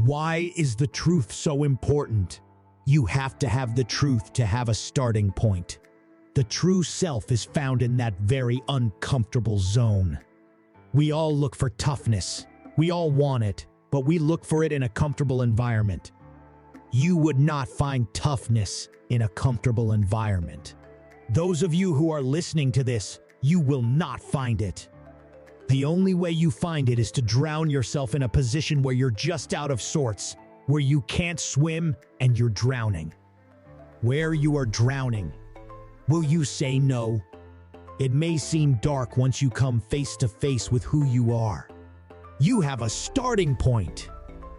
Why is the truth so important? You have to have the truth to have a starting point. The true self is found in that very uncomfortable zone. We all look for toughness. We all want it, but we look for it in a comfortable environment. You would not find toughness in a comfortable environment. Those of you who are listening to this, you will not find it. The only way you find it is to drown yourself in a position where you're just out of sorts, where you can't swim and you're drowning. Where you are drowning, will you say no? It may seem dark once you come face to face with who you are. You have a starting point.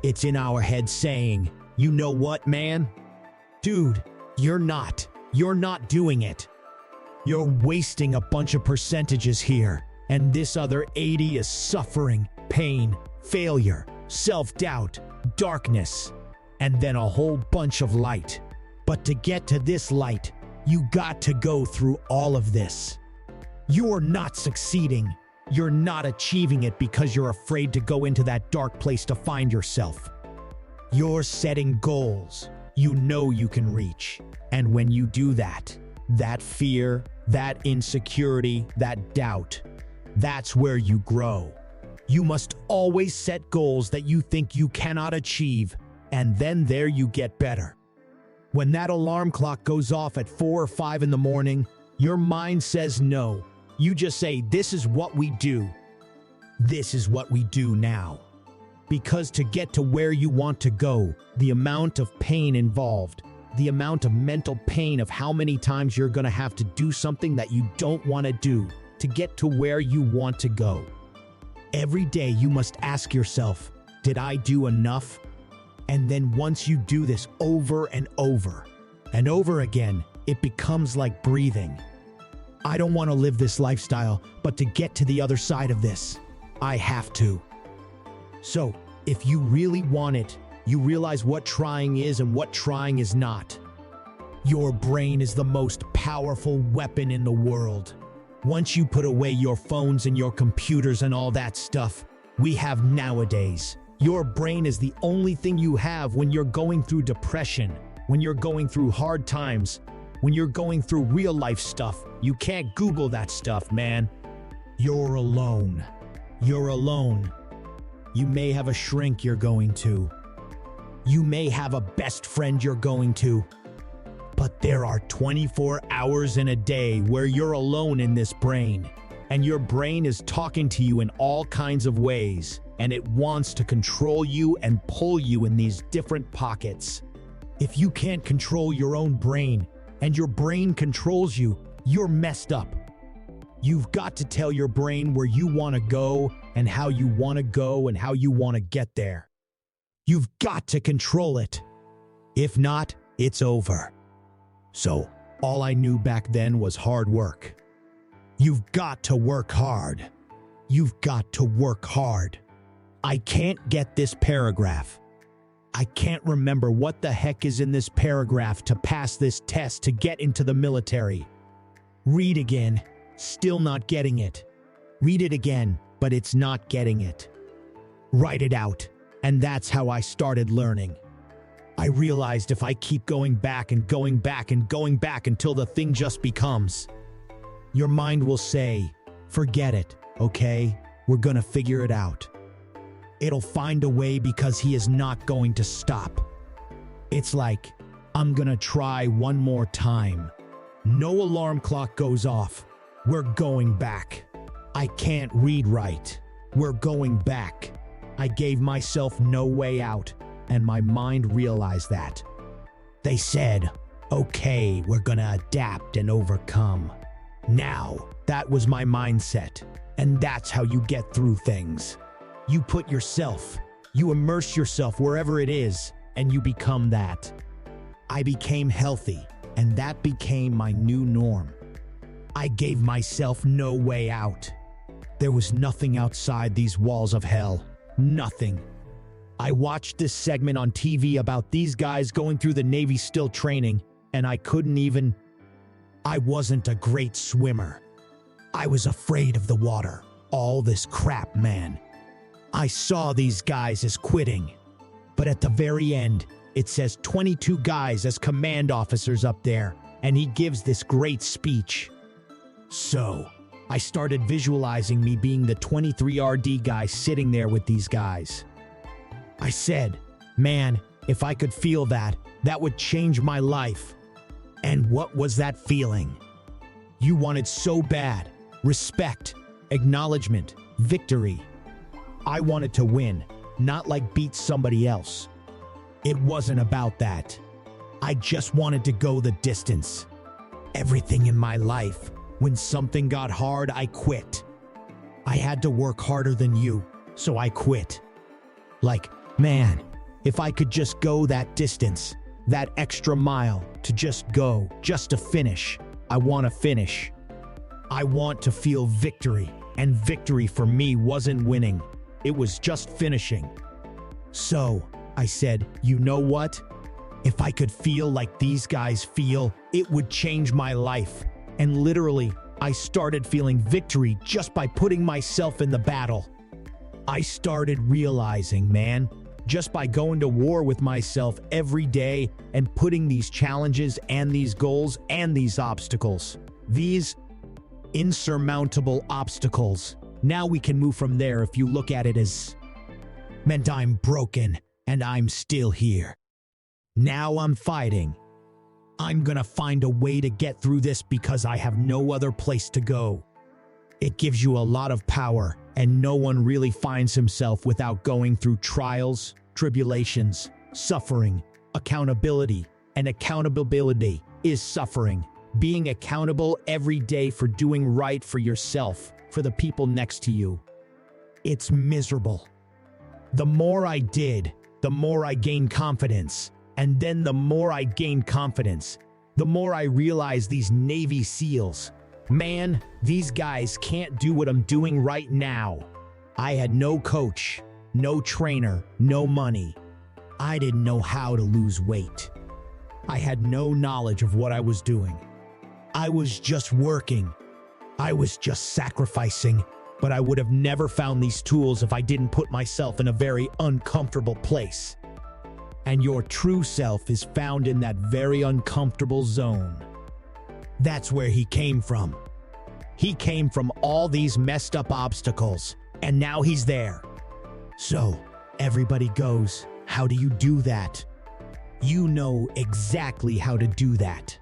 It's in our head saying, you know what, man? Dude, you're not doing it. You're wasting a bunch of percentages here, and this other 80 is suffering, pain, failure, self-doubt, darkness, and then a whole bunch of light. But to get to this light, you got to go through all of this. You're not succeeding. You're not achieving it because you're afraid to go into that dark place to find yourself. You're setting goals you know you can reach. And when you do that, that fear, that insecurity, that doubt, that's where you grow. You must always set goals that you think you cannot achieve, and then there you get better. When that alarm clock goes off at 4 or 5 in the morning, your mind says no. You just say, this is what we do. This is what we do now. Because to get to where you want to go, the amount of pain involved, the amount of mental pain of how many times you're going to have to do something that you don't want to do to get to where you want to go. Every day you must ask yourself, did I do enough? And then once you do this over and over and over again, it becomes like breathing. I don't want to live this lifestyle, but to get to the other side of this, I have to. So, if you really want it, you realize what trying is and what trying is not. Your brain is the most powerful weapon in the world. Once you put away your phones and your computers and all that stuff we have nowadays, your brain is the only thing you have when you're going through depression, when you're going through hard times, when you're going through real life stuff. You can't Google that stuff, man. You're alone. You're alone. You may have a shrink you're going to. You may have a best friend you're going to. But there are 24 hours in a day where you're alone in this brain. And your brain is talking to you in all kinds of ways. And it wants to control you and pull you in these different pockets. If you can't control your own brain, and your brain controls you, you're messed up. You've got to tell your brain where you want to go and how you want to go and how you want to get there. You've got to control it. If not, it's over. So, all I knew back then was hard work. You've got to work hard. You've got to work hard. I can't get this paragraph. I can't remember what the heck is in this paragraph to pass this test to get into the military. Read again, still not getting it. Read it again, but it's not getting it. Write it out, and that's how I started learning. I realized if I keep going back and going back and going back until the thing just becomes, your mind will say, forget it, okay? We're gonna figure it out. It'll find a way because he is not going to stop. It's like, I'm gonna try one more time. No alarm clock goes off. We're going back. I can't read right. We're going back. I gave myself no way out, and my mind realized that. They said, okay, we're gonna adapt and overcome. Now, that was my mindset, and that's how you get through things. You put yourself, you immerse yourself wherever it is, and you become that. I became healthy, and that became my new norm. I gave myself no way out. There was nothing outside these walls of hell. Nothing. I watched this segment on TV about these guys going through the Navy SEAL training, and I wasn't a great swimmer. I was afraid of the water. All this crap, man. I saw these guys as quitting. But at the very end, it says 22 guys as command officers up there, and he gives this great speech. So, I started visualizing me being the 23 RD guy sitting there with these guys. I said, man, if I could feel that, that would change my life. And what was that feeling? You wanted so bad. Respect, acknowledgement, victory. I wanted to win, not like beat somebody else. It wasn't about that. I just wanted to go the distance. Everything in my life, when something got hard, I quit. I had to work harder than you, so I quit. Like, man, if I could just go that distance, that extra mile, to just go, just to finish. I want to finish. I want to feel victory, and victory for me wasn't winning. It was just finishing. So, I said, you know what? If I could feel like these guys feel, it would change my life. And literally, I started feeling victory just by putting myself in the battle. I started realizing, man, just by going to war with myself every day and putting these challenges and these goals and these obstacles, these insurmountable obstacles. Now we can move from there if you look at it as, meant I'm broken and I'm still here. Now I'm fighting. I'm gonna find a way to get through this because I have no other place to go. It gives you a lot of power, and no one really finds himself without going through trials, tribulations, suffering, accountability, and accountability is suffering. Being accountable every day for doing right for yourself, for the people next to you. It's miserable. The more I did, the more I gained confidence. And then the more I gained confidence, the more I realized these Navy SEALs, man, these guys can't do what I'm doing right now. I had no coach, no trainer, no money. I didn't know how to lose weight. I had no knowledge of what I was doing. I was just working. I was just sacrificing, but I would have never found these tools if I didn't put myself in a very uncomfortable place. And your true self is found in that very uncomfortable zone. That's where he came from. He came from all these messed up obstacles, and now he's there. So, everybody goes, how do you do that? You know exactly how to do that.